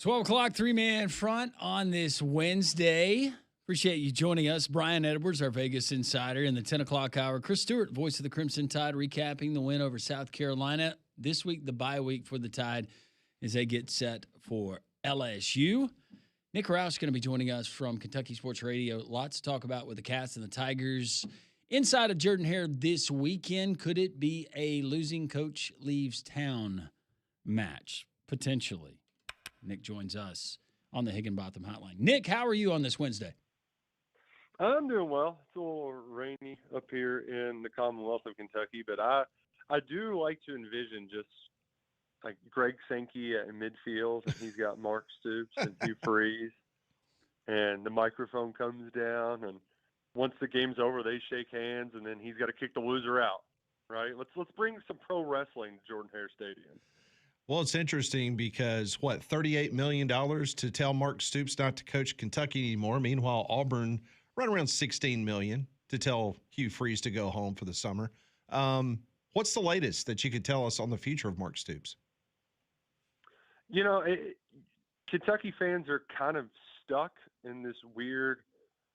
12 o'clock, three-man front on this Wednesday. Appreciate you joining us. Brian Edwards, our Vegas insider, in the 10 o'clock hour. Chris Stewart, voice of the Crimson Tide, recapping the win over South Carolina. This week, the bye week for the Tide as they get set for LSU. Nick Roush is going to be joining us from Kentucky Sports Radio. Lots to talk about with the Cats and the Tigers. Inside of Jordan-Hare this weekend, could it be a losing coach leaves town match? Potentially. Nick joins us on the Higginbotham Hotline. Nick, how are you on this Wednesday? I'm doing well. It's a little rainy up here in the Commonwealth of Kentucky, but I do like to envision just like Greg Sankey in midfield, and he's got Mark Stoops and Hugh Freeze, and the microphone comes down, and once the game's over, they shake hands, and then he's got to kick the loser out. Right? Let's bring some pro wrestling to Jordan-Hare Stadium. Well, it's interesting because, $38 million to tell Mark Stoops not to coach Kentucky anymore. Meanwhile, Auburn right around $16 million to tell Hugh Freeze to go home for the summer. What's the latest that you could tell us on the future of Mark Stoops? You know, Kentucky fans are kind of stuck in this weird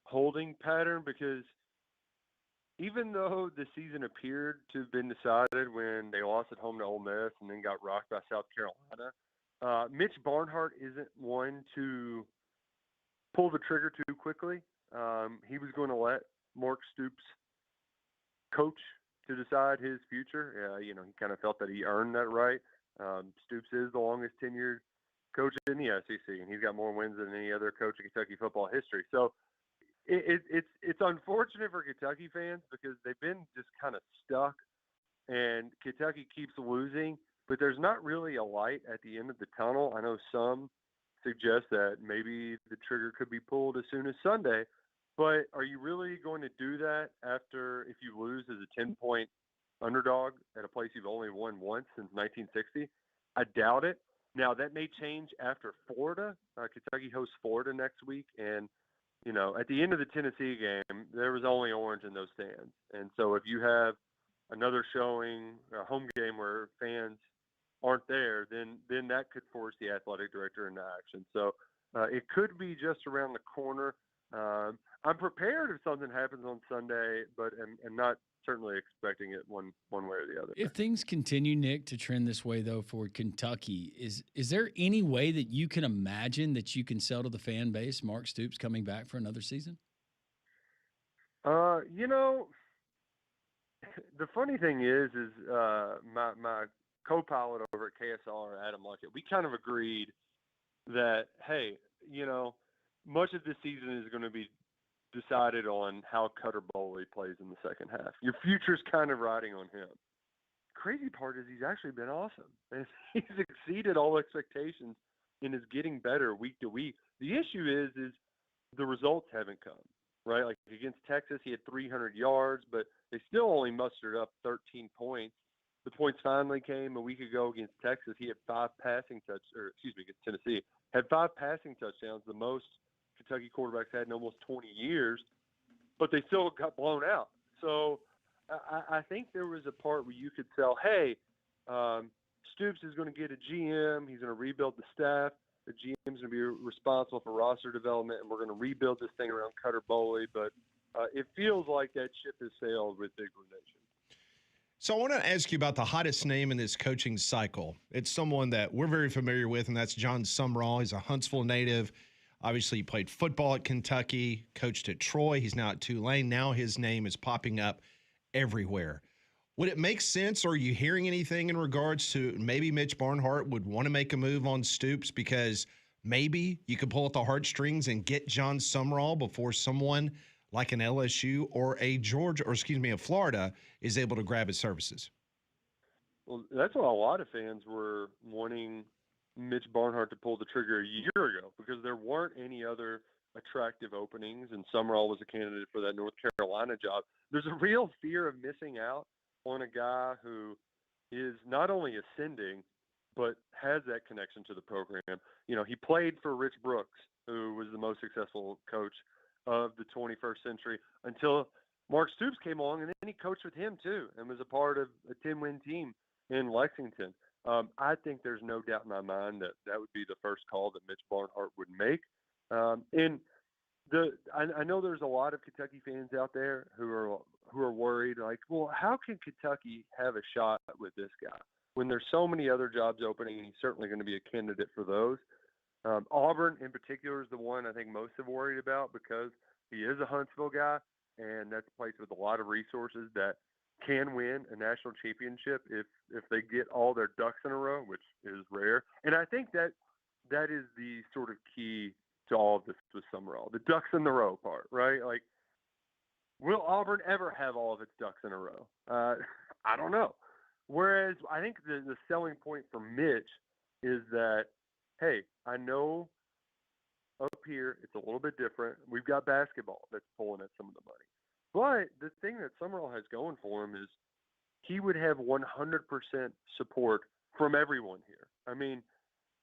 holding pattern because even though the season appeared to have been decided when they lost at home to Ole Miss and then got rocked by South Carolina, Mitch Barnhart isn't one to pull the trigger too quickly. He was going to let Mark Stoops coach to decide his future. He kind of felt that he earned that right. Stoops is the longest tenured coach in the SEC, and he's got more wins than any other coach in Kentucky football history. So it's unfortunate for Kentucky fans because they've been just kind of stuck, and Kentucky keeps losing, but there's not really a light at the end of the tunnel. I know some suggest that maybe the trigger could be pulled as soon as Sunday, but are you really going to do that if you lose as a 10-point underdog at a place you've only won once since 1960? I doubt it. Now, that may change after Florida. Kentucky hosts Florida next week, and at the end of the Tennessee game, there was only orange in those stands. And so if you have another showing, a home game where fans aren't there, then that could force the athletic director into action. So it could be just around the corner. I'm prepared if something happens on Sunday, but I'm not certainly expecting it one way or the other. If things continue, Nick, to trend this way, though, for Kentucky, is there any way that you can imagine that you can sell to the fan base Mark Stoops coming back for another season? The funny thing is my co-pilot over at KSR, Adam Luckett, we kind of agreed that, hey, much of this season is going to be decided on how Cutter Boley plays in the second half. Your future's kind of riding on him. Crazy part is he's actually been awesome. And he's exceeded all expectations and is getting better week to week. The issue is the results haven't come, right? Like against Texas, he had 300 yards, but they still only mustered up 13 points. The points finally came a week ago against Texas. He had against Tennessee, had 5 passing touchdowns, the most Kentucky quarterbacks had in almost 20 years, but they still got blown out. So I think there was a part where you could tell, hey, Stoops is going to get a GM. He's going to rebuild the staff. The GM is going to be responsible for roster development, and we're going to rebuild this thing around Cutter Boley. But it feels like that ship has sailed with Big Blue Nation. So I want to ask you about the hottest name in this coaching cycle. It's someone that we're very familiar with, and that's John Sumrall. He's a Huntsville native. Obviously, he played football at Kentucky, coached at Troy. He's now at Tulane. Now his name is popping up everywhere. Would it make sense, or are you hearing anything in regards to maybe Mitch Barnhart would want to make a move on Stoops because maybe you could pull at the heartstrings and get John Sumrall before someone like an LSU or a Florida is able to grab his services? Well, that's why a lot of fans were wanting Mitch Barnhart to pull the trigger a year ago because there weren't any other attractive openings, and Sumrall was a candidate for that North Carolina job. There's a real fear of missing out on a guy who is not only ascending, but has that connection to the program. He played for Rich Brooks, who was the most successful coach of the 21st century until Mark Stoops came along, and then he coached with him too and was a part of a 10-win team in Lexington. I think there's no doubt in my mind that that would be the first call that Mitch Barnhart would make. And I know there's a lot of Kentucky fans out there who are worried, like, well, how can Kentucky have a shot with this guy when there's so many other jobs opening, and he's certainly going to be a candidate for those. Auburn, in particular, is the one I think most have worried about because he is a Huntsville guy, and that's a place with a lot of resources that can win a national championship if they get all their ducks in a row, which is rare. And I think that is the sort of key to all of this with Summerall, the ducks in the row part, right? Like, will Auburn ever have all of its ducks in a row? I don't know. Whereas I think the selling point for Mitch is that, hey, I know up here it's a little bit different. We've got basketball that's pulling at some of the money. But the thing that Summerall has going for him is he would have 100% support from everyone here. I mean,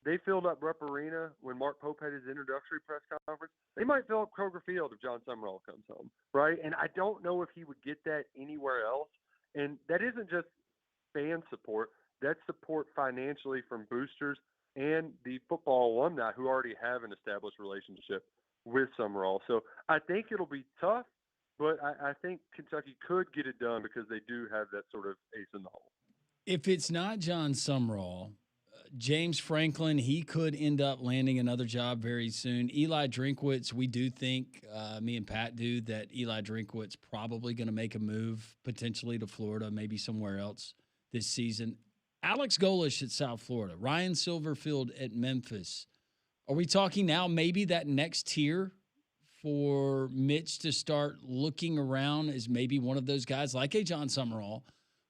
they filled up Rupp Arena when Mark Pope had his introductory press conference. They might fill up Kroger Field if John Summerall comes home, right? And I don't know if he would get that anywhere else. And that isn't just fan support. That's support financially from boosters and the football alumni who already have an established relationship with Summerall. So I think it'll be tough, but I think Kentucky could get it done because they do have that sort of ace in the hole. If it's not John Summerall, James Franklin, he could end up landing another job very soon. Eli Drinkwitz, we do think, me and Pat do, that Eli Drinkwitz probably going to make a move potentially to Florida, maybe somewhere else this season. Alex Golish at South Florida, Ryan Silverfield at Memphis. Are we talking now maybe that next tier for Mitch to start looking around as maybe one of those guys like a John Summerall,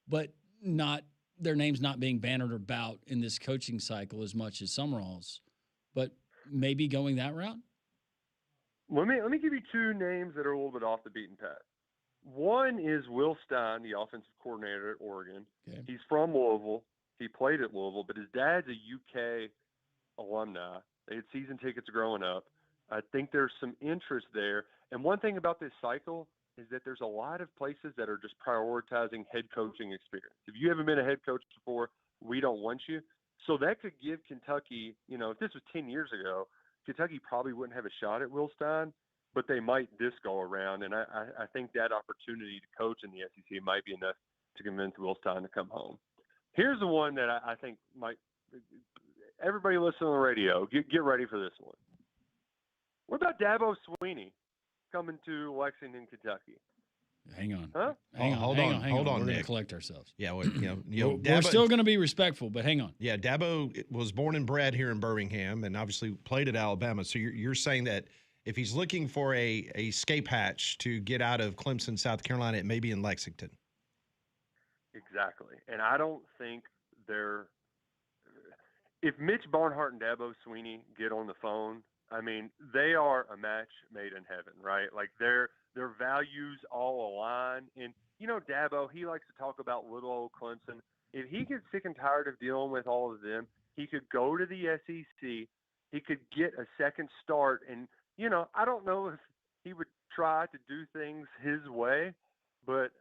but not their names not being bannered about in this coaching cycle as much as Summerall's, but maybe going that route? Let me give you two names that are a little bit off the beaten path. One is Will Stein, the offensive coordinator at Oregon. Okay. He's from Louisville. He played at Louisville, but his dad's a UK alumni. They had season tickets growing up. I think there's some interest there. And one thing about this cycle is that there's a lot of places that are just prioritizing head coaching experience. If you haven't been a head coach before, we don't want you. So that could give Kentucky, if this was 10 years ago, Kentucky probably wouldn't have a shot at Will Stein, but they might this go around. And I think that opportunity to coach in the SEC might be enough to convince Will Stein to come home. Here's the one that I think might – everybody listen on the radio. Get ready for this one. What about Dabo Swinney coming to Lexington, Kentucky? Hang on. Huh? Hang on. Hold on, We're Nick. going to collect ourselves. Yeah, we're Dabo, still going to be respectful, but hang on. Yeah, Dabo was born and bred here in Birmingham and obviously played at Alabama. So you're saying that if he's looking for a escape hatch to get out of Clemson, South Carolina, it may be in Lexington. Exactly. And I don't think if Mitch Barnhart and Dabo Swinney get on the phone, I mean, they are a match made in heaven, right? Like their values all align. And, Dabo, he likes to talk about little old Clemson. If he gets sick and tired of dealing with all of them, he could go to the SEC. He could get a second start. And, I don't know if he would try to do things his way, but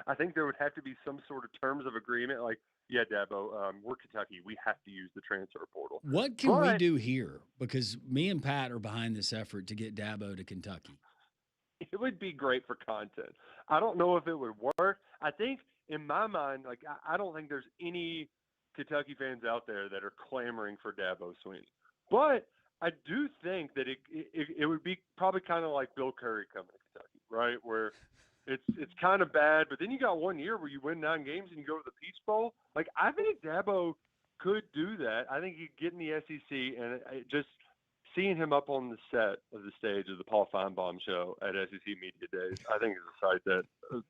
I think there would have to be some sort of terms of agreement. Like, yeah, Dabo, we're Kentucky. We have to use the transfer portal. What can we do here? Because me and Pat are behind this effort to get Dabo to Kentucky. It would be great for content. I don't know if it would work. I think in my mind, like, I don't think there's any Kentucky fans out there that are clamoring for Dabo Swinney. But I do think that it would be probably kind of like Bill Curry coming to Kentucky, right? Where it's kind of bad, but then you got 1 year where you win 9 games and you go to the Peach Bowl. Like, I think Dabo could do that. I think he'd get in the SEC, and just seeing him up on the set of the stage of the Paul Feinbaum show at SEC Media Days, I think is a sight that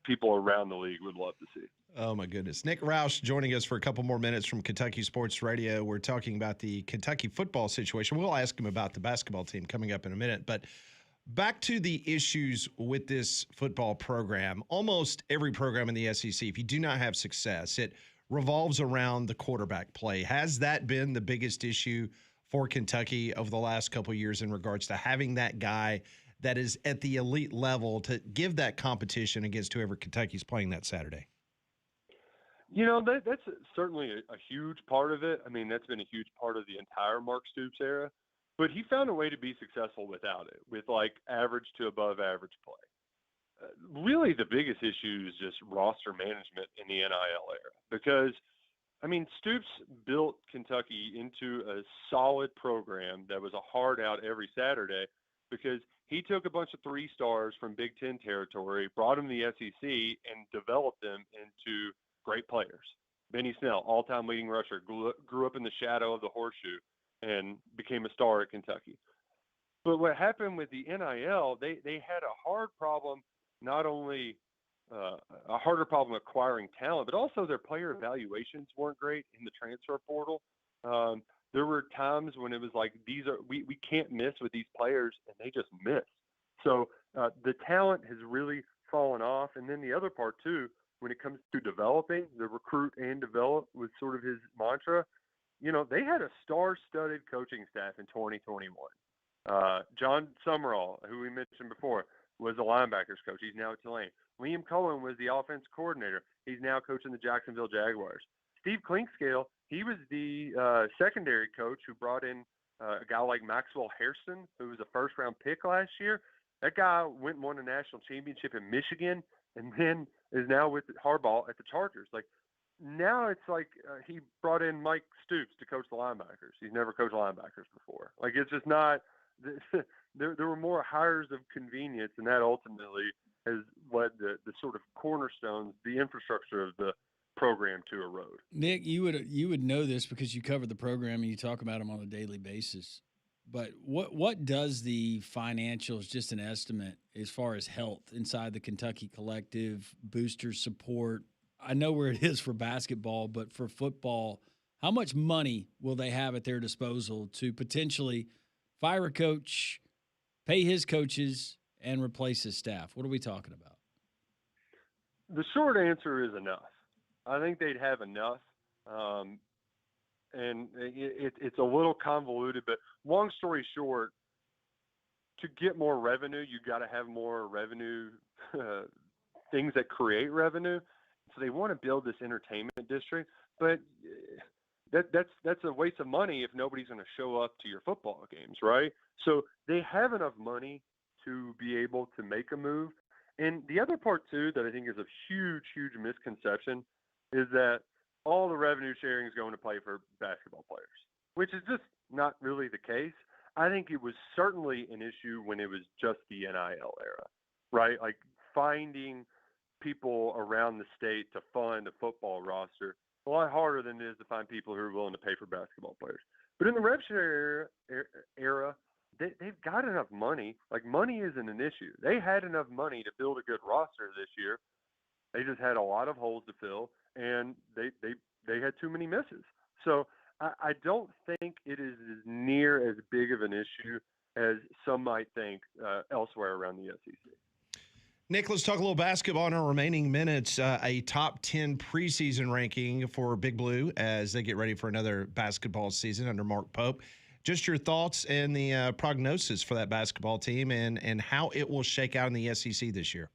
people around the league would love to see. Oh, my goodness. Nick Roush joining us for a couple more minutes from Kentucky Sports Radio. We're talking about the Kentucky football situation. We'll ask him about the basketball team coming up in a minute, but back to the issues with this football program. Almost every program in the SEC, if you do not have success, it revolves around the quarterback play. Has that been the biggest issue for Kentucky over the last couple of years in regards to having that guy that is at the elite level to give that competition against whoever Kentucky's playing that Saturday? That's certainly a huge part of it. I mean, that's been a huge part of the entire Mark Stoops era. But he found a way to be successful without it, with like average to above average play. Really, the biggest issue is just roster management in the NIL era because, I mean, Stoops built Kentucky into a solid program that was a hard out every Saturday because he took a bunch of 3-stars from Big Ten territory, brought them to the SEC, and developed them into great players. Benny Snell, all-time leading rusher, grew up in the shadow of the horseshoe and became a star at Kentucky. But what happened with the NIL, they had a hard problem, not only a harder problem acquiring talent, but also their player evaluations weren't great in the transfer portal. There were times when it was like, we can't miss with these players, and they just missed. So the talent has really fallen off. And then the other part, too, when it comes to developing, the recruit and develop was sort of his mantra. They had a star-studded coaching staff in 2021. John Summerall, who we mentioned before, was the linebackers coach. He's now at Tulane. Liam Cohen was the offense coordinator. He's now coaching the Jacksonville Jaguars. Steve Klinkscale, he was the secondary coach who brought in a guy like Maxwell Hairston, who was a first-round pick last year. That guy went and won a national championship in Michigan and then is now with Harbaugh at the Chargers. Like, now it's like he brought in Mike Stoops to coach the linebackers. He's never coached linebackers before. Like, it's just not there were more hires of convenience, and that ultimately has led the sort of cornerstones, the infrastructure of the program to erode. Nick, you would know this because you cover the program and you talk about them on a daily basis. But what does the financials, just an estimate as far as health inside the Kentucky collective, booster support? I know where it is for basketball, but for football, how much money will they have at their disposal to potentially fire a coach, pay his coaches, and replace his staff? What are we talking about? The short answer is enough. I think they'd have enough. And it's a little convoluted, but long story short, to get more revenue, you got to have more revenue, things that create revenue. So they want to build this entertainment district, but that's a waste of money if nobody's going to show up to your football games, right? So they have enough money to be able to make a move. And the other part, too, that I think is a huge, huge misconception is that all the revenue sharing is going to play for basketball players, which is just not really the case. I think it was certainly an issue when it was just the NIL era, right? Like finding people around the state to fund a football roster, a lot harder than it is to find people who are willing to pay for basketball players. But in the rev share era, they've got enough money. Like, money isn't an issue. They had enough money to build a good roster this year. They just had a lot of holes to fill, and they had too many misses. So I don't think it is as near as big of an issue as some might think elsewhere around the SEC. Nick, let's talk a little basketball in our remaining minutes. A top 10 preseason ranking for Big Blue as they get ready for another basketball season under Mark Pope. Just your thoughts and the prognosis for that basketball team and how it will shake out in the SEC this year.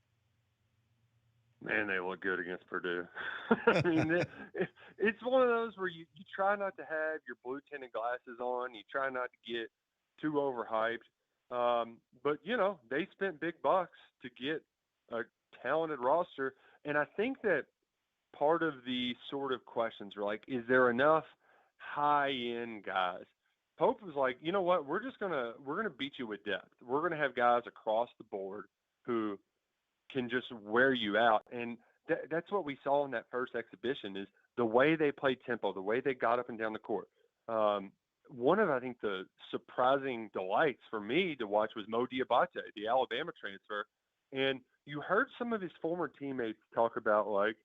Man, they look good against Purdue. I mean, it's one of those where you try not to have your blue tinted glasses on. You try not to get too overhyped. But, they spent big bucks to get a talented roster. And I think that part of the sort of questions are like, is there enough high-end guys? Pope was like, you know what, we're gonna beat you with depth. We're gonna have guys across the board who can just wear you out. And that's what we saw in that first exhibition is the way they played tempo, the way they got up and down the court. One of, I think, the surprising delights for me to watch was Mo Diabate, the Alabama transfer. And you heard some of his former teammates talk about, like,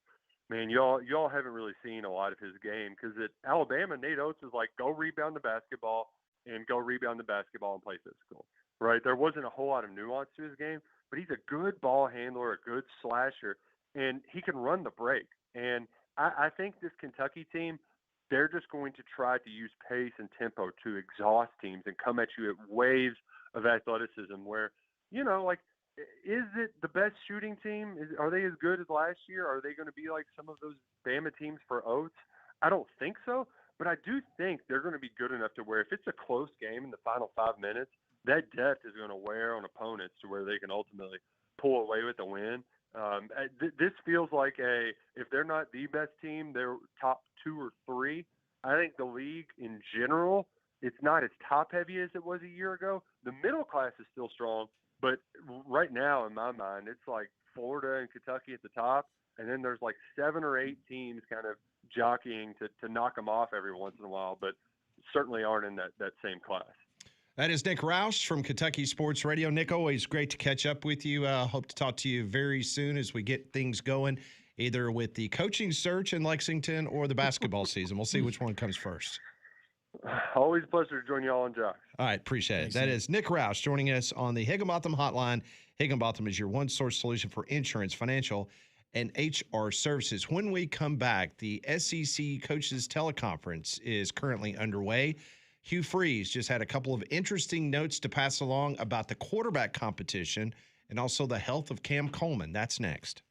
man, y'all haven't really seen a lot of his game because at Alabama, Nate Oates was like, go rebound the basketball and play physical, right? There wasn't a whole lot of nuance to his game, but he's a good ball handler, a good slasher, and he can run the break. And I think this Kentucky team, they're just going to try to use pace and tempo to exhaust teams and come at you at waves of athleticism where, like is it the best shooting team? Are they as good as last year? Are they going to be like some of those Bama teams for Oates? I don't think so, but I do think they're going to be good enough to where if it's a close game in the final 5 minutes, that depth is going to wear on opponents to where they can ultimately pull away with the win. This feels like if they're not the best team, they're top 2 or 3. I think the league in general, it's not as top heavy as it was a year ago. The middle class is still strong, but right now in my mind, it's like Florida and Kentucky at the top, and then there's like 7 or 8 teams kind of jockeying to knock them off every once in a while, but certainly aren't in that same class. That is Nick Roush from Kentucky Sports Radio. Nick, always great to catch up with you. Hope to talk to you very soon as we get things going, either with the coaching search in Lexington or the basketball season. We'll see which one comes first. Always a pleasure to join you all on Jock. All right, appreciate it. Thanks, That Nick. is Nick Roush joining us on the Higginbotham Hotline. Higginbotham is your one-source solution for insurance, financial, and HR services. When we come back, the SEC Coaches Teleconference is currently underway. Hugh Freeze just had a couple of interesting notes to pass along about the quarterback competition and also the health of Cam Coleman. That's next.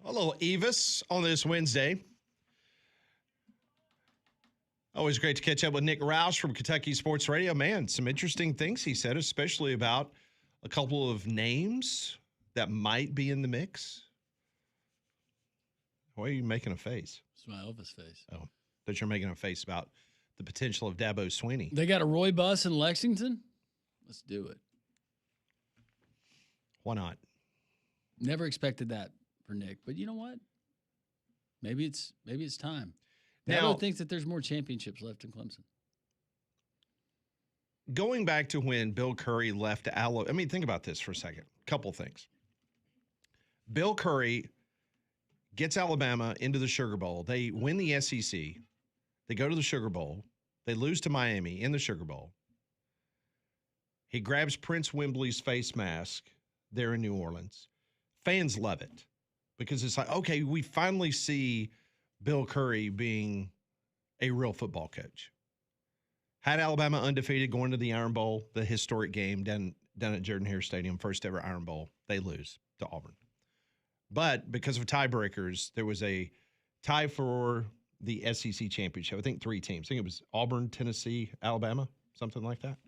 A little Evis on this Wednesday. Always great to catch up with Nick Roush from Kentucky Sports Radio. Man, some interesting things he said, especially about a couple of names that might be in the mix. Why are you making a face? It's my Elvis face. Oh, that you're making a face about the potential of Dabo Swinney. They got a Roy Bus in Lexington? Let's do it. Why not? Never expected that for Nick, but you know what? Maybe it's time. Now, Dabo thinks that there's more championships left in Clemson. Going back to when Bill Curry left Alabama, I mean, think about this for a second. Couple things. Bill Curry gets Alabama into the Sugar Bowl. They win the SEC. They go to the Sugar Bowl. They lose to Miami in the Sugar Bowl. He grabs Prince Wembley's face mask there in New Orleans. Fans love it because it's like, okay, we finally see Bill Curry being a real football coach. Had Alabama undefeated going to the Iron Bowl, the historic game down at Jordan-Hare Stadium, first ever Iron Bowl. They lose to Auburn. But because of tiebreakers, there was a tie for the SEC championship. I think 3 teams. I think it was Auburn, Tennessee, Alabama, something like that.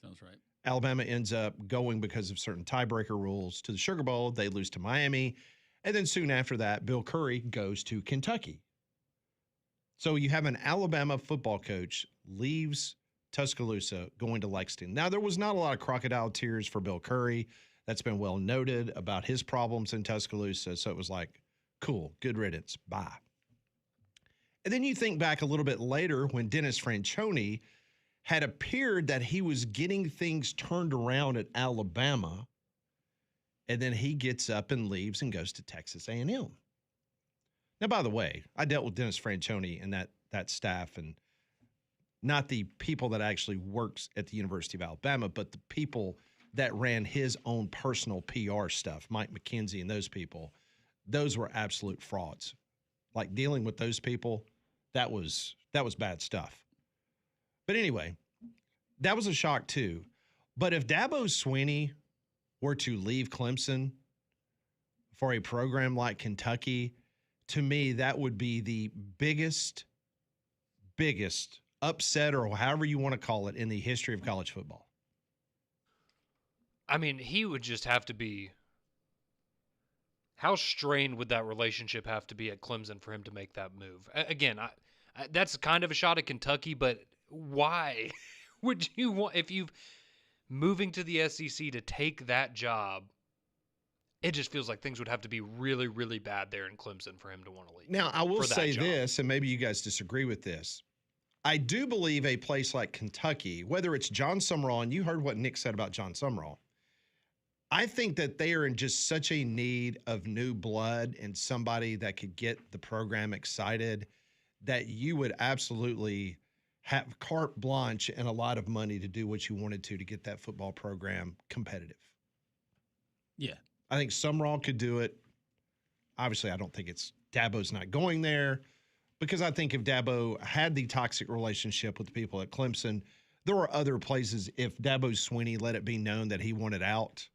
Sounds right. Alabama ends up going because of certain tiebreaker rules to the Sugar Bowl. They lose to Miami. And then soon after that, Bill Curry goes to Kentucky. So you have an Alabama football coach leaves Tuscaloosa going to Lexington. Now, there was not a lot of crocodile tears for Bill Curry. That's been well noted about his problems in Tuscaloosa. So it was like, cool, good riddance, bye. And then you think back a little bit later when Dennis Franchione had appeared that he was getting things turned around at Alabama, and then he gets up and leaves and goes to Texas A&M. Now, by the way, I dealt with Dennis Franchione and that staff, and not the people that actually works at the University of Alabama, but the people that ran his own personal PR stuff, Mike McKenzie and those people. Those were absolute frauds. Like dealing with those people, that was bad stuff. But anyway, that was a shock too. But if Dabo Swinney were to leave Clemson for a program like Kentucky, to me, that would be the biggest upset, or however you want to call it, in the history of college football. I mean, he would just have to be. How strained would that relationship have to be at Clemson for him to make that move? Again, that's kind of a shot at Kentucky, but why would you want, if you've moving to the SEC to take that job? It just feels like things would have to be really, really bad there in Clemson for him to want to leave. Now, I will say this, and maybe you guys disagree with this. I do believe a place like Kentucky, whether it's John Sumrall, and you heard what Nick said about John Sumrall, I think that they are in just such a need of new blood and somebody that could get the program excited that you would absolutely have carte blanche and a lot of money to do what you wanted to get that football program competitive. Yeah. I think Sumrall could do it. Obviously, I don't think Dabo's not going there, because I think if Dabo had the toxic relationship with the people at Clemson, there were other places. If Dabo Swinney let it be known that he wanted out,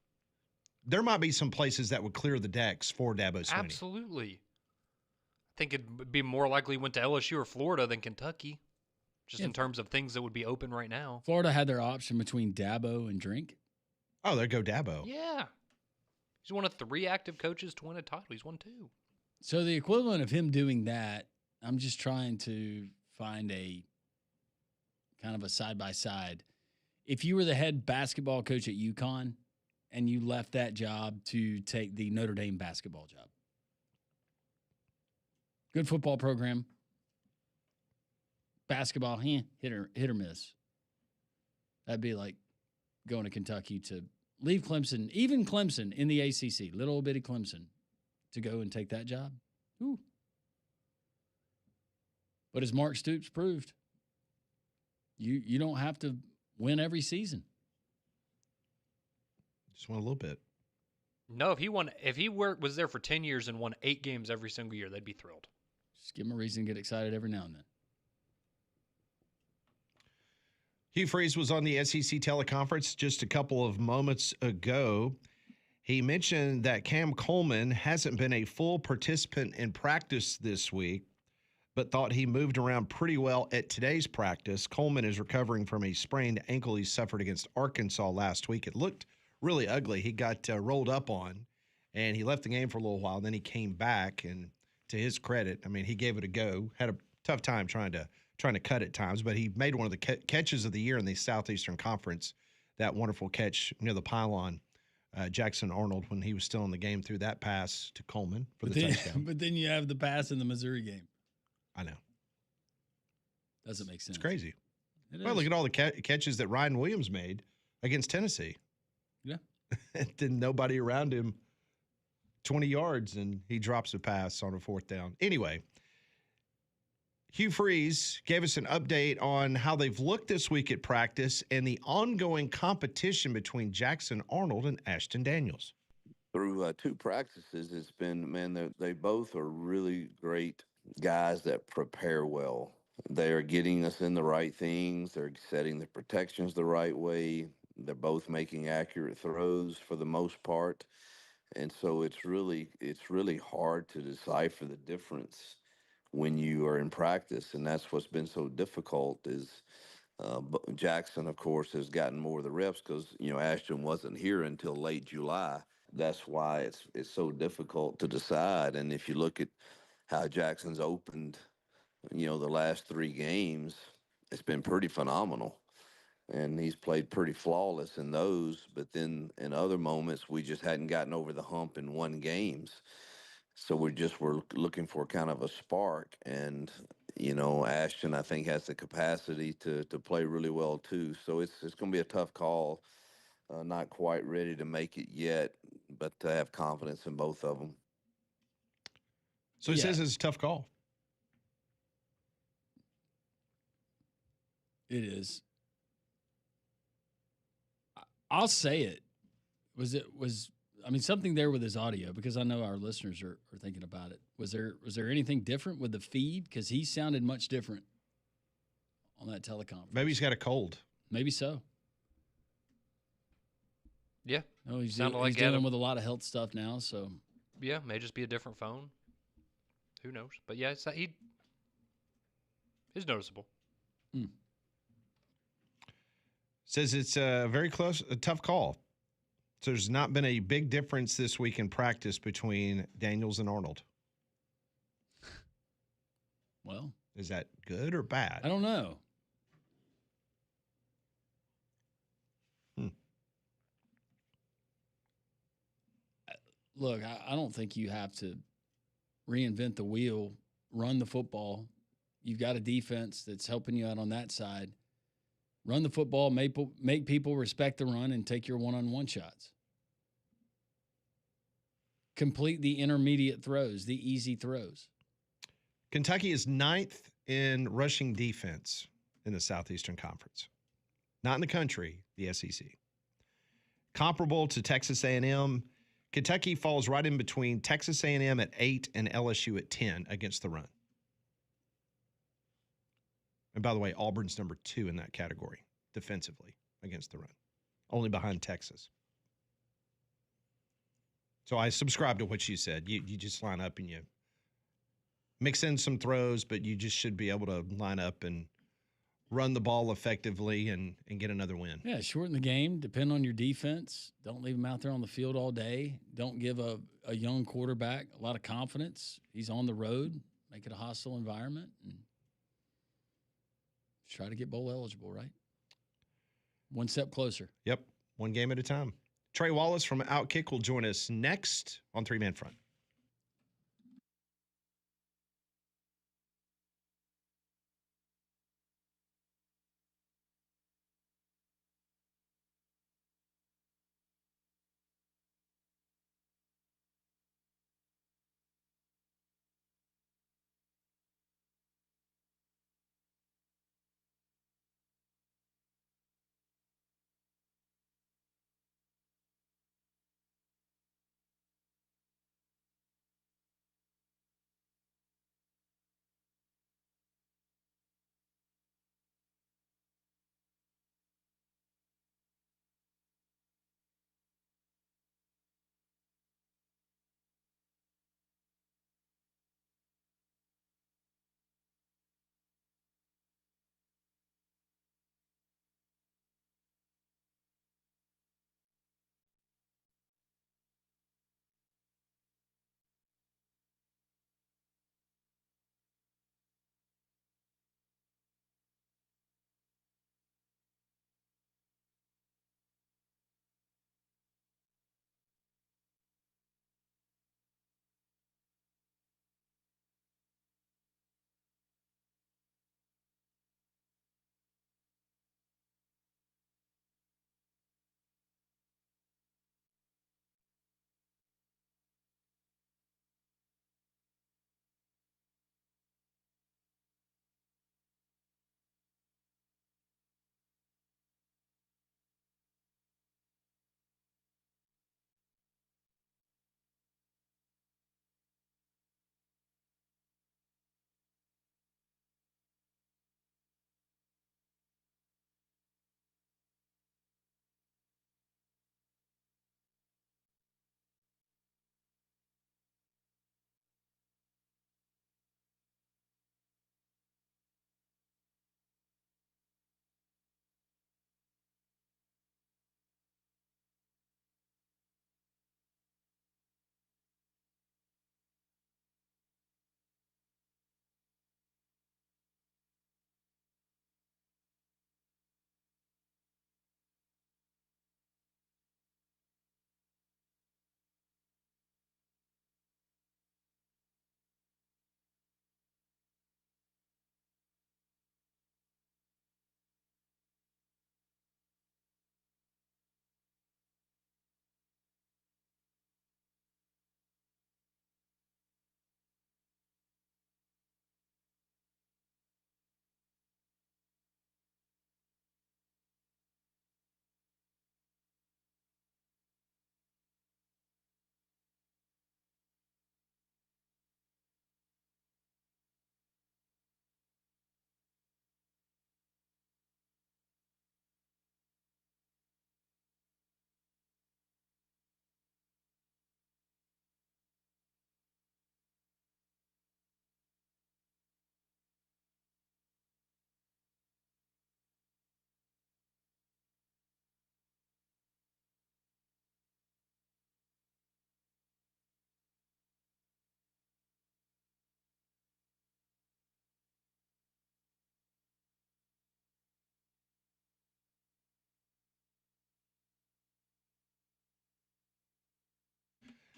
there might be some places that would clear the decks for Dabo Swinney. Absolutely. I think it'd be more likely he went to LSU or Florida than Kentucky, just in terms of things that would be open right now. Florida had their option between Dabo and Drink. Oh, there go Dabo. Yeah. He's one of 3 active coaches to win a title. He's won 2. So the equivalent of him doing that, I'm just trying to find a kind of a side-by-side. If you were the head basketball coach at UConn and you left that job to take the Notre Dame basketball job, good football program, basketball, hit or miss. That'd be like going to Kentucky to leave Clemson, even Clemson in the ACC, little old bitty Clemson, to go and take that job. Ooh. But as Mark Stoops proved, you don't have to win every season. Just won a little bit. No, if he was there for 10 years and won 8 games every single year, they'd be thrilled. Just give him a reason to get excited every now and then. Hugh Freeze was on the SEC teleconference just a couple of moments ago. He mentioned that Cam Coleman hasn't been a full participant in practice this week, but thought he moved around pretty well at today's practice. Coleman is recovering from a sprained ankle he suffered against Arkansas last week. It looked really ugly. He got rolled up on, and he left the game for a little while. Then he came back, and to his credit, I mean, he gave it a go. Had a tough time trying to cut at times, but he made one of the catches of the year in the Southeastern Conference. That wonderful catch near the pylon. Jackson Arnold, when he was still in the game, threw that pass to Coleman for the touchdown. But then you have the pass in the Missouri game. I know. Doesn't make sense. It's crazy. Well, look at all the catches that Ryan Williams made against Tennessee. Yeah. Then nobody around him 20 yards, and he drops a pass on a fourth down. Anyway, Hugh Freeze gave us an update on how they've looked this week at practice and the ongoing competition between Jackson Arnold and Ashton Daniels. Through 2 practices, it's been, man, they both are really great guys that prepare well. They are getting us in the right things. They're setting the protections the right way. They're both making accurate throws for the most part. And so it's really hard to decipher the difference when you are in practice. And that's what's been so difficult is Jackson, of course, has gotten more of the reps because, Ashton wasn't here until late July. That's why it's so difficult to decide. And if you look at how Jackson's opened, the last 3 games, it's been pretty phenomenal. And he's played pretty flawless in those. But then in other moments, we just hadn't gotten over the hump in 1 games. So we're looking for kind of a spark. And, Ashton, I think, has the capacity to play really well, too. So it's going to be a tough call. Not quite ready to make it yet, but to have confidence in both of them. So he says it's a tough call. It is. I'll say it. Something there with his audio, because I know our listeners are thinking about it. Was there anything different with the feed? Because he sounded much different on that teleconference. Maybe he's got a cold. Maybe so. Yeah. No, he's Sounded like dealing Adam. with a lot of health stuff now, so. Yeah, may just be a different phone. Who knows? But yeah, he is noticeable. Says it's a tough call. So there's not been a big difference this week in practice between Daniels and Arnold. Well. Is that good or bad? I don't know. Look, I don't think you have to reinvent the wheel, run the football. You've got a defense that's helping you out on that side. Run the football, make people respect the run, and take your one-on-one shots. Complete the intermediate throws, the easy throws. Kentucky is 9th in rushing defense in the Southeastern Conference. Not in the country, the SEC. Comparable to Texas A&M, Kentucky falls right in between Texas A&M at 8 and LSU at 10 against the run. And by the way, Auburn's number 2 in that category defensively against the run, only behind Texas. So I subscribe to what you said. You just line up and you mix in some throws, but you just should be able to line up and run the ball effectively and get another win. Yeah, shorten the game. Depend on your defense. Don't leave him out there on the field all day. Don't give a young quarterback a lot of confidence. He's on the road. Make it a hostile environment. And try to get bowl eligible, right? One step closer. Yep, one game at a time. Trey Wallace from Outkick will join us next on 3-Man Front.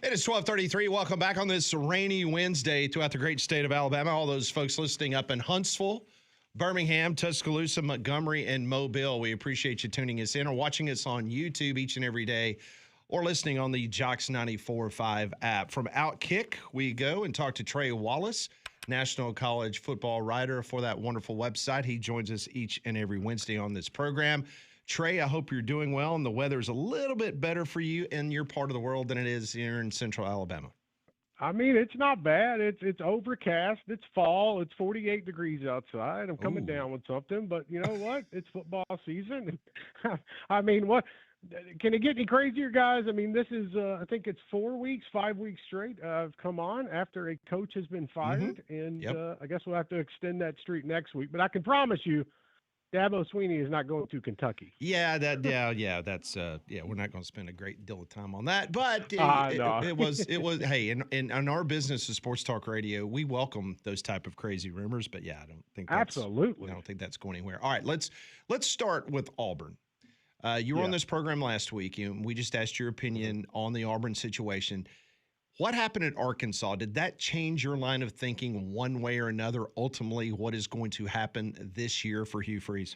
It is 12:33. Welcome back on this rainy Wednesday throughout the great state of Alabama. All those folks listening up in Huntsville, Birmingham, Tuscaloosa, Montgomery, and Mobile. We appreciate you tuning us in or watching us on YouTube each and every day or listening on the Jocks 94.5 app. From Outkick, we go and talk to Trey Wallace, National College football writer for that wonderful website. He joins us each and every Wednesday on this program. Trey, I hope you're doing well and the weather's a little bit better for you in your part of the world than it is here in central Alabama. I mean, it's not bad. It's overcast. It's fall. It's 48 degrees outside. I'm coming down with something, but you know what? It's football season. I mean, what can it get any crazier, guys? I mean, this is I think it's 5 weeks straight. I've come on after a coach has been fired, and I guess we'll have to extend that streak next week. But I can promise you, Dabo Swinney is not going to Kentucky. Yeah, that's we're not going to spend a great deal of time on that, but it was hey, in our business of sports talk radio, we welcome those type of crazy rumors, but yeah, I don't think that's going anywhere. All right, let's start with Auburn. You were on this program last week, and we just asked your opinion on the Auburn situation. What happened at Arkansas? Did that change your line of thinking one way or another, ultimately what is going to happen this year for Hugh Freeze?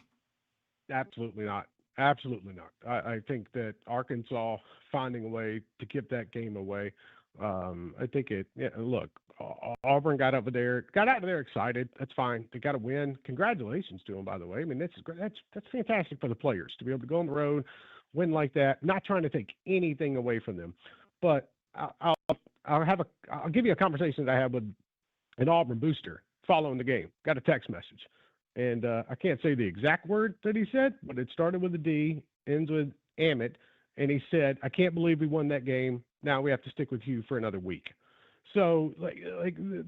Absolutely not. Absolutely not. I think that Arkansas finding a way to give that game away, I think look, Auburn got out of there excited. That's fine. They got to win. Congratulations to them, by the way. I mean, that's fantastic for the players to be able to go on the road, win like that, not trying to take anything away from them. But I'll give you a conversation that I had with an Auburn booster following the game. Got a text message, and I can't say the exact word that he said, but it started with a D, ends with Amit, and he said, "I can't believe we won that game. Now we have to stick with Hugh for another week." So like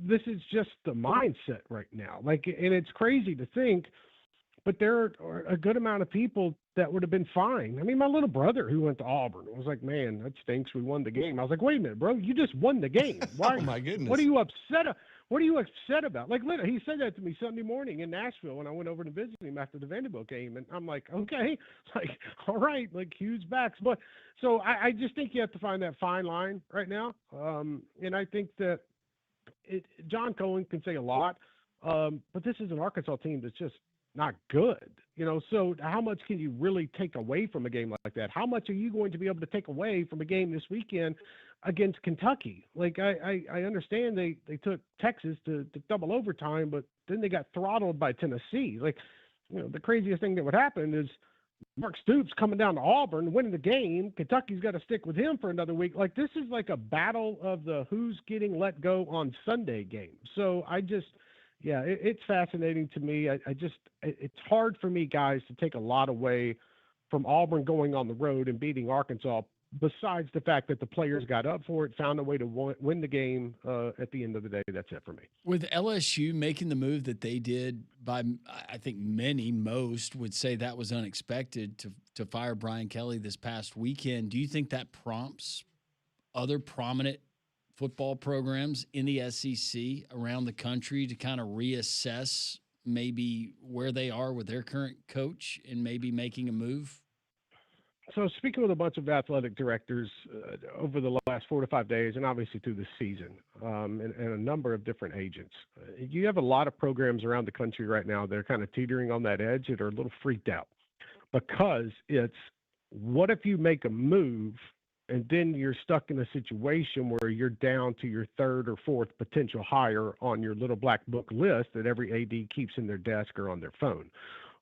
this is just the mindset right now. And it's crazy to think, but there are a good amount of people that would have been fine. I mean, my little brother who went to Auburn was like, "Man, that stinks. We won the game." I was like, "Wait a minute, bro. You just won the game. Why? Oh my goodness. What are you upset about?" Like, literally, he said that to me Sunday morning in Nashville when I went over to visit him after the Vanderbilt game, and I'm like, "Okay, like, all right, like Hugh's back." But so I just think you have to find that fine line right now, and I think that John Cohen can say a lot, but this is an Arkansas team that's just not good, so how much can you really take away from a game like that? How much are you going to be able to take away from a game this weekend against Kentucky? Like, I understand they took Texas to double overtime, but then they got throttled by Tennessee. Like, the craziest thing that would happen is Mark Stoops coming down to Auburn, winning the game. Kentucky's got to stick with him for another week. Like, this is like a battle of the who's getting let go on Sunday game. So it's fascinating to me. It's hard for me, guys, to take a lot away from Auburn going on the road and beating Arkansas, besides the fact that the players got up for it, found a way to win the game at the end of the day. That's it for me. With LSU making the move that they did, I think most would say that was unexpected to fire Brian Kelly this past weekend. Do you think that prompts other prominent football programs in the SEC around the country to kind of reassess maybe where they are with their current coach and maybe making a move? So speaking with a bunch of athletic directors over the last 4 to 5 days, and obviously through the season, and a number of different agents, you have a lot of programs around the country right now that are kind of teetering on that edge that are a little freaked out, because it's, what if you make a move and then you're stuck in a situation where you're down to your third or fourth potential hire on your little black book list that every AD keeps in their desk or on their phone.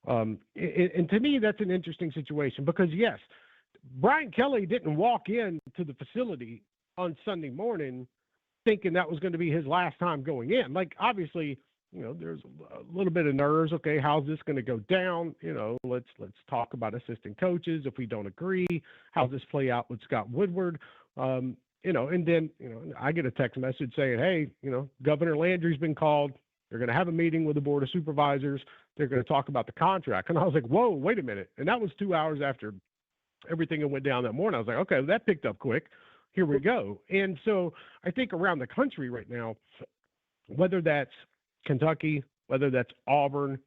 And to me, that's an interesting situation, because yes, Brian Kelly didn't walk in to the facility on Sunday morning thinking that was going to be his last time going in. Like, obviously, there's a little bit of nerves. Okay, how's this going to go down? Let's talk about assistant coaches. If we don't agree, how's this play out with Scott Woodward? And then, I get a text message saying, "Hey, Governor Landry's been called. They're going to have a meeting with the Board of Supervisors. They're going to talk about the contract." And I was like, whoa, wait a minute. And that was 2 hours after everything that went down that morning. I was like, okay, well, that picked up quick. Here we go. And so I think around the country right now, whether that's Kentucky, whether that's Auburn,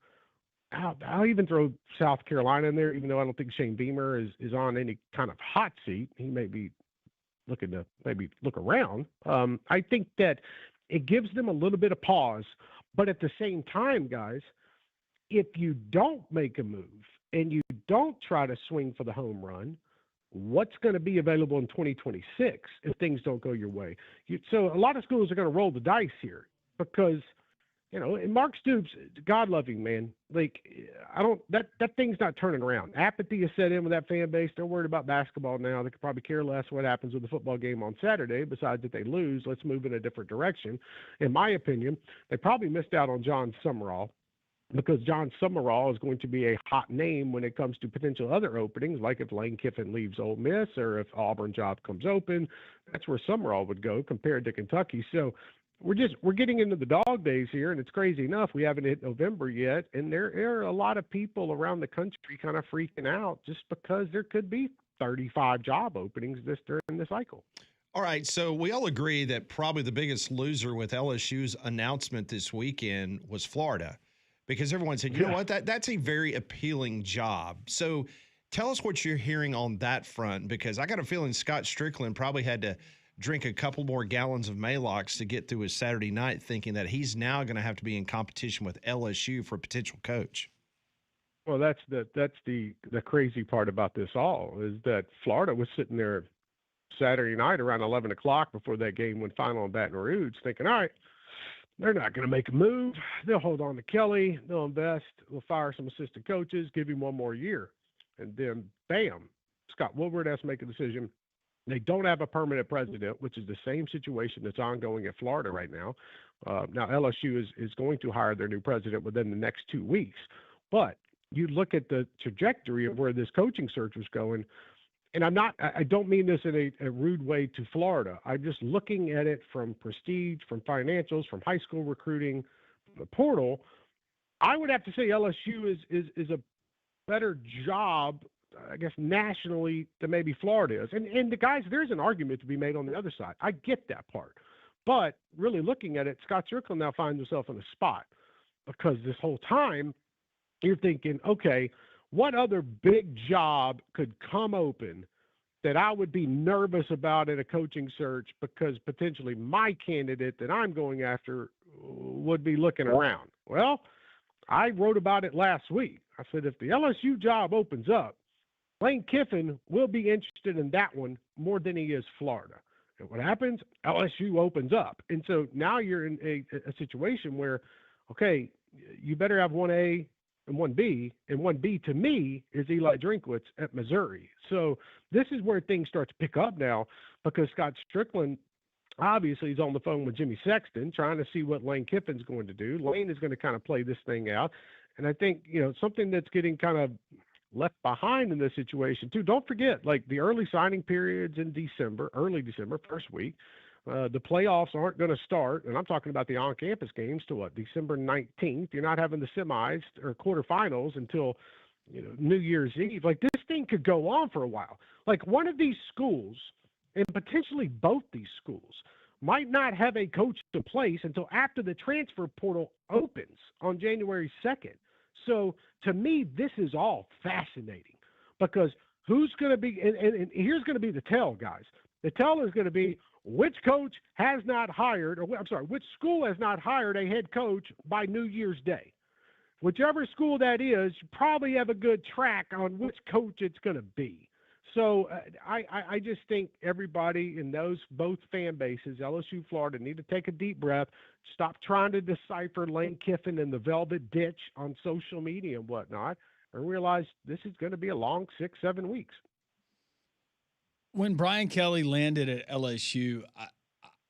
I'll even throw South Carolina in there, even though I don't think Shane Beamer is on any kind of hot seat. He may be looking to maybe look around. I think that it gives them a little bit of pause. But at the same time, guys, if you don't make a move and you don't try to swing for the home run, what's going to be available in 2026 if things don't go your way? So a lot of schools are going to roll the dice here because, and Mark Stoops, God-loving man, like that thing's not turning around. Apathy has set in with that fan base. They're worried about basketball now. They could probably care less what happens with the football game on Saturday. Besides, if they lose, let's move in a different direction. In my opinion, they probably missed out on John Summerall, because John Summerall is going to be a hot name when it comes to potential other openings, like if Lane Kiffin leaves Ole Miss or if Auburn job comes open. That's where Summerall would go compared to Kentucky. So we're getting into the dog days here, and it's crazy enough. We haven't hit November yet, and there are a lot of people around the country kind of freaking out just because there could be 35 job openings during the cycle. All right, so we all agree that probably the biggest loser with LSU's announcement this weekend was Florida, because everyone said, you know what, that's a very appealing job. So tell us what you're hearing on that front, because I got a feeling Scott Strickland probably had to drink a couple more gallons of Maalox to get through his Saturday night, thinking that he's now going to have to be in competition with LSU for a potential coach. Well, that's the crazy part about this all, is that Florida was sitting there Saturday night around 11 o'clock before that game went final in Baton Rouge thinking, all right, they're not going to make a move. They'll hold on to Kelly. They'll invest. They'll fire some assistant coaches, give him one more year. And then, bam, Scott Woodward has to make a decision. They don't have a permanent president, which is the same situation that's ongoing at Florida right now. Now, LSU is going to hire their new president within the next 2 weeks. But you look at the trajectory of where this coaching search was going, and I don't mean this in a rude way to Florida. I'm just looking at it from prestige, from financials, from high school recruiting, from the portal. I would have to say LSU is a better job, I guess, nationally than maybe Florida is. And the guys, there's an argument to be made on the other side. I get that part. But really looking at it, Scott Strickland now finds himself in a spot, because this whole time you're thinking, okay, what other big job could come open that I would be nervous about in a coaching search, because potentially my candidate that I'm going after would be looking around? Well, I wrote about it last week. I said, if the LSU job opens up, Lane Kiffin will be interested in that one more than he is Florida. And what happens? LSU opens up. And so now you're in a situation where, okay, you better have 1A and 1B, and 1B to me is Eli Drinkwitz at Missouri. So this is where things start to pick up now, because Scott Strickland obviously is on the phone with Jimmy Sexton trying to see what Lane Kiffin's going to do. Lane is going to kind of play this thing out. And I think, something that's getting kind of left behind in this situation too, don't forget, like the early signing periods in early December, first week, the playoffs aren't going to start, and I'm talking about the on-campus games, to December 19th. You're not having the semis or quarterfinals until, New Year's Eve. Like, this thing could go on for a while. Like, one of these schools, and potentially both these schools, might not have a coach in place until after the transfer portal opens on January 2nd. So, to me, this is all fascinating, because who's going to be – and here's going to be the tell, guys. The tell is going to be which coach has not hired – which school has not hired a head coach by New Year's Day. Whichever school that is, you probably have a good track on which coach it's going to be. So I just think everybody in those both fan bases, LSU, Florida, need to take a deep breath, stop trying to decipher Lane Kiffin and the velvet ditch on social media and whatnot, and realize this is going to be a long 6-7 weeks. When Brian Kelly landed at LSU,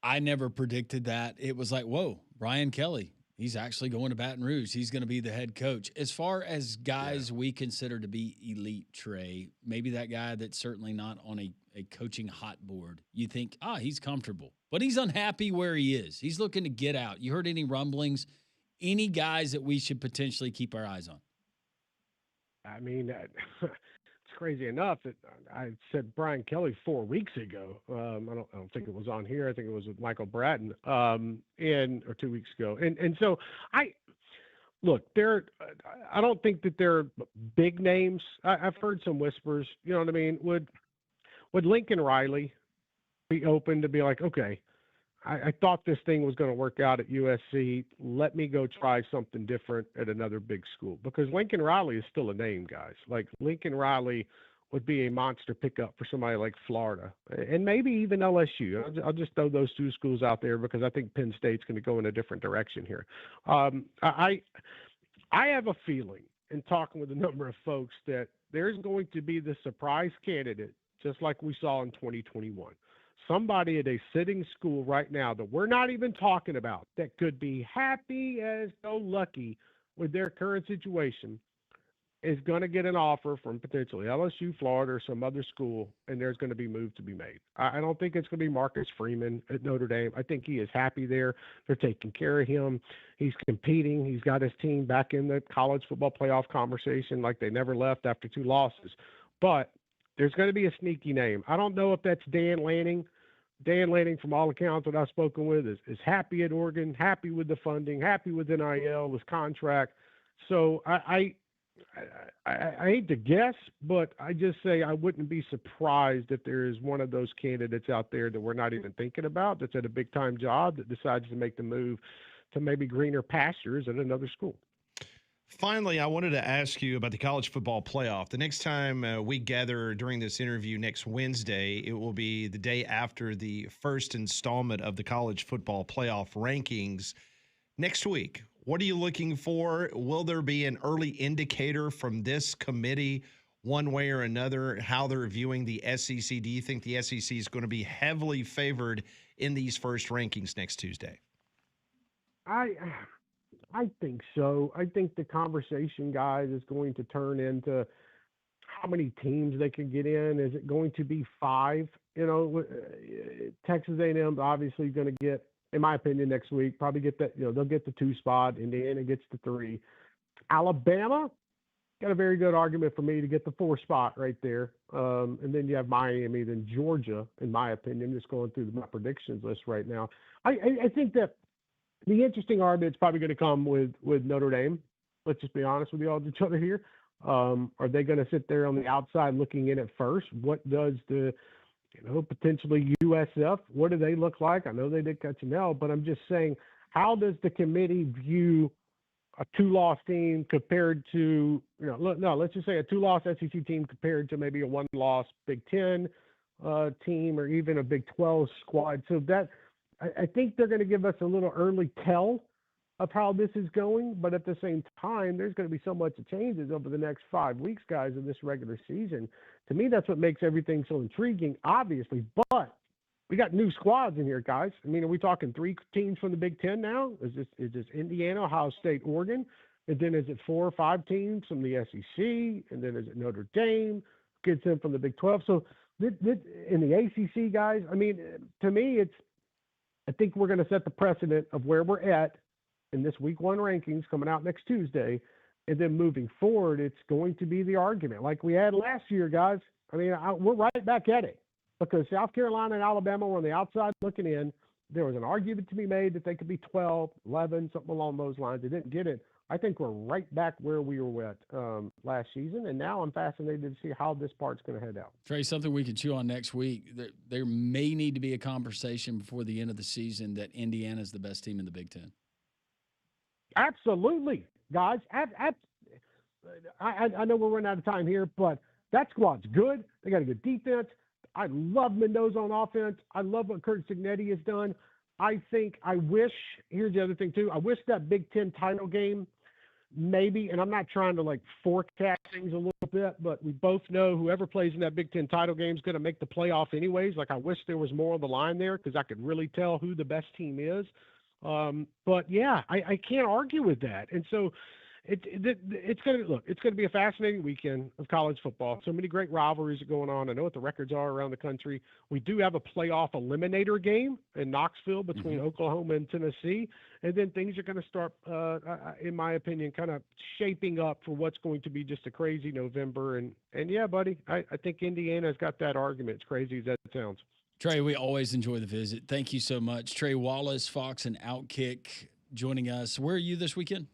I never predicted that. It was like, whoa, Brian Kelly, he's actually going to Baton Rouge. He's going to be the head coach. As far as guys we consider to be elite, Trey, maybe that guy that's certainly not on a coaching hot board, you think, he's comfortable. But he's unhappy where he is. He's looking to get out. You heard any rumblings? Any guys that we should potentially keep our eyes on? I mean, it's crazy enough that I said Brian Kelly 4 weeks ago. I don't think it was on here. I think it was with Michael Bratton, or 2 weeks ago. And so I don't think that they're big names. I've heard some whispers. You know what I mean? Would Lincoln Riley be open to be like, okay, I thought this thing was going to work out at USC. Let me go try something different at another big school, because Lincoln Riley is still a name, guys. Like, Lincoln Riley would be a monster pickup for somebody like Florida and maybe even LSU. I'll just throw those two schools out there because I think Penn State's going to go in a different direction here. I have a feeling, in talking with a number of folks, that there's going to be the surprise candidate, just like we saw in 2021. Somebody at a sitting school right now that we're not even talking about, that could be happy as go lucky with their current situation, is going to get an offer from potentially LSU, Florida, or some other school, and there's going to be moves to be made. I don't think it's going to be Marcus Freeman at Notre Dame. I think he is happy there. They're taking care of him. He's competing. He's got his team back in the college football playoff conversation like they never left after 2 losses. But there's going to be a sneaky name. I don't know if that's Dan Lanning. Dan Lanning, from all accounts that I've spoken with, is happy at Oregon, happy with the funding, happy with NIL, his contract. So I hate to guess, but I just say I wouldn't be surprised if there is one of those candidates out there that we're not even thinking about, that's at a big-time job, that decides to make the move to maybe greener pastures at another school. Finally, I wanted to ask you about the college football playoff. The next time we gather during this interview next Wednesday, it will be the day after the first installment of the college football playoff rankings next week. What are you looking for? Will there be an early indicator from this committee, one way or another, how they're viewing the SEC? Do you think the SEC is going to be heavily favored in these first rankings next Tuesday? I think so. I think the conversation, guys, is going to turn into how many teams they can get in. Is it going to be 5? You know, Texas A&M obviously going to get, in my opinion, next week, probably get that, they'll get the 2 spot. Indiana gets the 3. Alabama got a very good argument for me to get the 4 spot right there. And then you have Miami, then Georgia, in my opinion, just going through my predictions list right now. I think that the interesting argument is probably going to come with Notre Dame. Let's just be honest with each other here. Are they going to sit there on the outside looking in at first? What does the, potentially USF, what do they look like? I know they did cut Chanel, but I'm just saying, how does the committee view a 2-loss team compared to, let's just say a 2-loss SEC team compared to maybe a 1-loss Big Ten team, or even a Big 12 squad? So that, I think they're going to give us a little early tell of how this is going, but at the same time, there's going to be so much that changes over the next 5 weeks, guys, in this regular season. To me, that's what makes everything so intriguing, obviously, but we got new squads in here, guys. I mean, are we talking 3 teams from the Big Ten now? Is this Indiana, Ohio State, Oregon? And then is it 4 or 5 teams from the SEC? And then is it Notre Dame gets in from the Big 12? So in the ACC, guys, I mean, to me, I think we're going to set the precedent of where we're at in this week 1 rankings coming out next Tuesday. And then moving forward, it's going to be the argument like we had last year, guys. I mean, we're right back at it, because South Carolina and Alabama were on the outside looking in. There was an argument to be made that they could be 12, 11, something along those lines. They didn't get it. I think we're right back where we were at last season, and now I'm fascinated to see how this part's going to head out. Trey, something we can chew on next week. There may need to be a conversation before the end of the season that Indiana is the best team in the Big Ten. Absolutely, guys. I know we're running out of time here, but that squad's good. They got a good defense. I love Mendoza on offense. I love what Kurt Cignetti has done. Here's the other thing too. I wish that Big Ten title game, maybe, and I'm not trying to forecast things a little bit, but we both know whoever plays in that Big Ten title game is going to make the playoff anyways. I wish there was more on the line there, because I could really tell who the best team is. But yeah, I can't argue with that. And so it's going to be a fascinating weekend of college football. So many great rivalries are going on. I know what the records are around the country. We do have a playoff eliminator game in Knoxville between Oklahoma and Tennessee. And then things are going to start, in my opinion, kind of shaping up for what's going to be just a crazy November. And yeah, buddy, I think Indiana's got that argument, as crazy as that sounds. Trey, we always enjoy the visit. Thank you so much. Trey Wallace, Fox and Outkick, joining us. Where are you this weekend?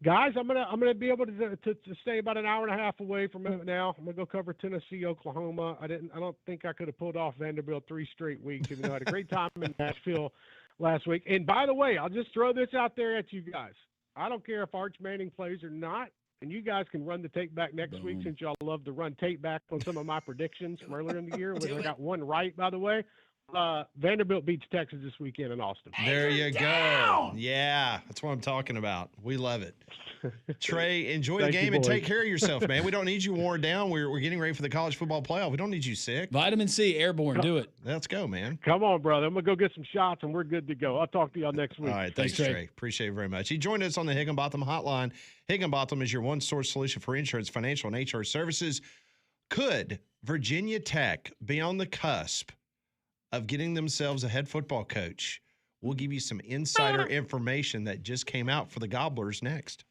Guys, I'm gonna be able to stay about an hour and a half away from it now. I'm gonna go cover Tennessee, Oklahoma. I don't think I could have pulled off Vanderbilt 3 straight weeks, even though I had a great time in Nashville last week. And by the way, I'll just throw this out there at you guys. I don't care if Arch Manning plays or not, and you guys can run the tape back next week since y'all love to run tape back on some of my predictions from earlier in the year, which I got one right, by the way. Vanderbilt beats Texas this weekend in Austin. There you go. Yeah, that's what I'm talking about. We love it. Trey, enjoy the game and take care of yourself, man. We don't need you worn down. We're getting ready for the college football playoff. We don't need you sick. Vitamin C, airborne. Do it. Let's go, man. Come on, brother. I'm going to go get some shots, and we're good to go. I'll talk to y'all next week. All right. Thanks, Trey. Appreciate it very much. He joined us on the Higginbotham Hotline. Higginbotham is your one-source solution for insurance, financial, and HR services. Could Virginia Tech be on the cusp of getting themselves a head football coach? We'll give you some insider information that just came out for the Gobblers next.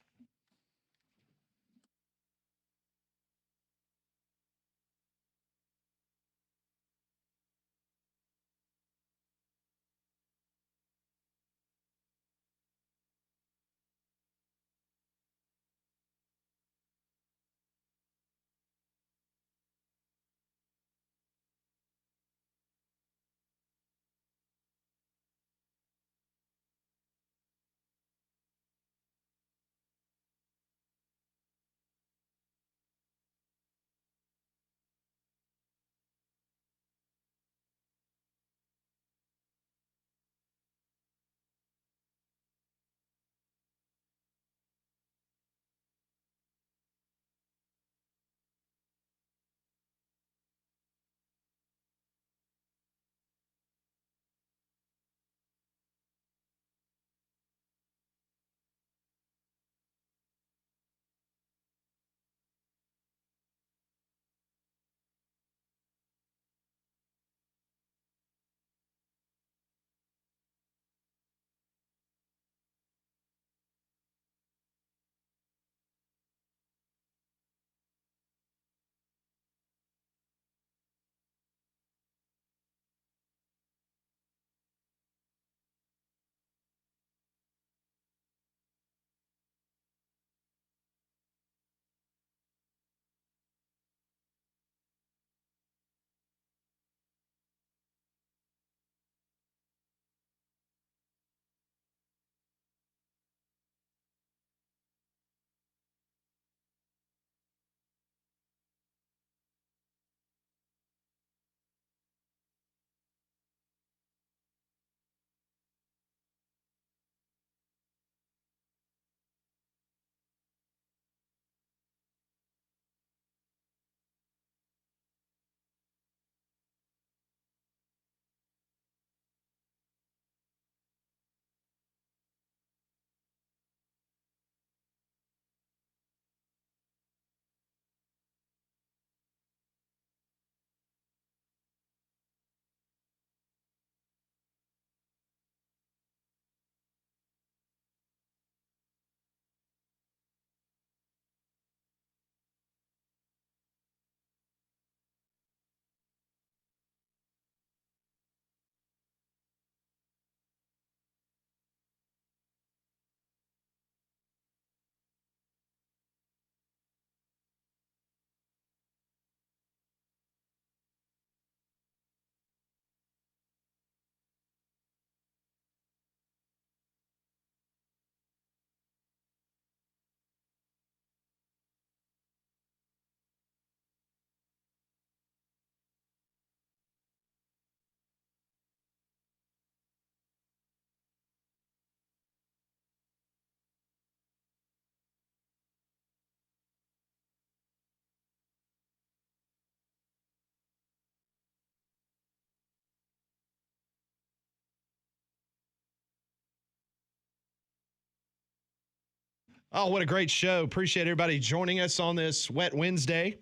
Oh, what a great show. Appreciate everybody joining us on this wet Wednesday.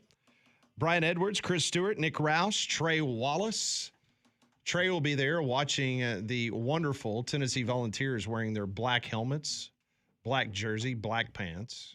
Brian Edwards, Chris Stewart, Nick Roush, Trey Wallace. Trey will be there watching the wonderful Tennessee Volunteers wearing their black helmets, black jersey, black pants.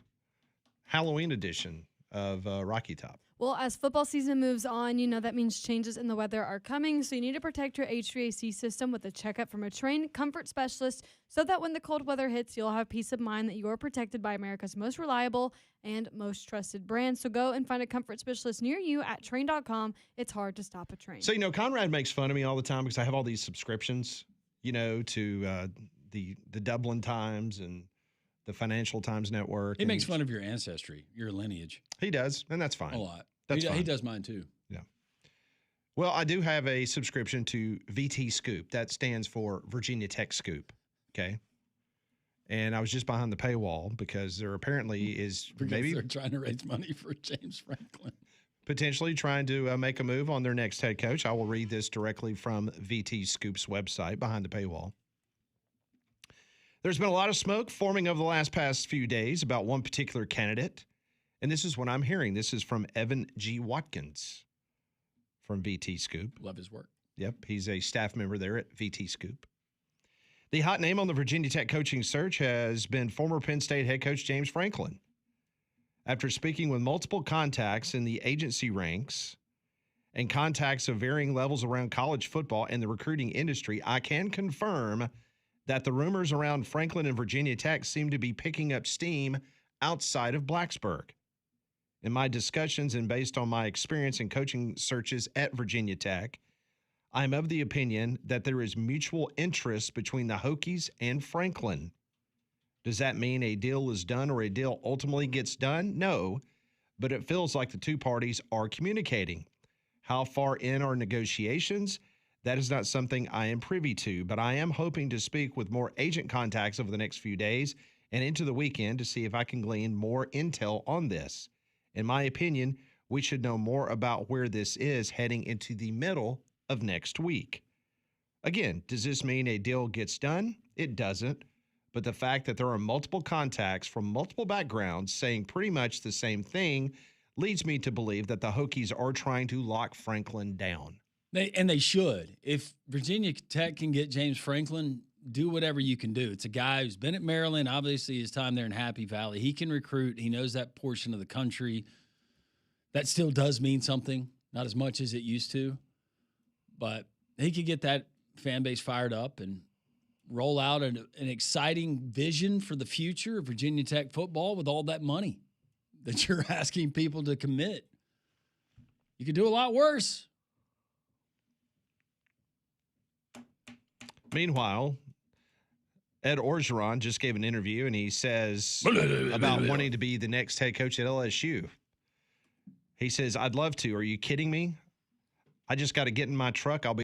Halloween edition of Rocky Top. Well, as football season moves on, that means changes in the weather are coming, so you need to protect your HVAC system with a checkup from a trained comfort specialist so that when the cold weather hits, you'll have peace of mind that you're protected by America's most reliable and most trusted brand. So go and find a comfort specialist near you at train.com. It's hard to stop a train. So, Conrad makes fun of me all the time because I have all these subscriptions, to the Dublin Times and the Financial Times Network. He makes fun of your ancestry, your lineage. He does, and that's fine. A lot. That's fine. He does mine too. Yeah. Well, I do have a subscription to VT Scoop. That stands for Virginia Tech Scoop. Okay. And I was just behind the paywall because there apparently is maybe they're trying to raise money for James Franklin. Potentially trying to make a move on their next head coach. I will read this directly from VT Scoop's website behind the paywall. There's been a lot of smoke forming over the past few days about one particular candidate. And this is what I'm hearing. This is from Evan G. Watkins from VT Scoop. Love his work. Yep, he's a staff member there at VT Scoop. The hot name on the Virginia Tech coaching search has been former Penn State head coach James Franklin. After speaking with multiple contacts in the agency ranks and contacts of varying levels around college football and the recruiting industry, I can confirm that the rumors around Franklin and Virginia Tech seem to be picking up steam outside of Blacksburg. In my discussions and based on my experience in coaching searches at Virginia Tech, I'm of the opinion that there is mutual interest between the Hokies and Franklin. Does that mean a deal is done or a deal ultimately gets done? No, but it feels like the two parties are communicating. How far in are negotiations? That is not something I am privy to, but I am hoping to speak with more agent contacts over the next few days and into the weekend to see if I can glean more intel on this. In my opinion, we should know more about where this is heading into the middle of next week. Again, does this mean a deal gets done? It doesn't. But the fact that there are multiple contacts from multiple backgrounds saying pretty much the same thing leads me to believe that the Hokies are trying to lock Franklin down. They should. If Virginia Tech can get James Franklin, do whatever you can do. It's a guy who's been at Maryland, obviously his time there in Happy Valley. He can recruit. He knows that portion of the country. That still does mean something, not as much as it used to. But he could get that fan base fired up and roll out an exciting vision for the future of Virginia Tech football with all that money that you're asking people to commit. You could do a lot worse. Meanwhile, Ed Orgeron just gave an interview, and he says about wanting to be the next head coach at LSU. He says, I'd love to. Are you kidding me? I just got to get in my truck. I'll be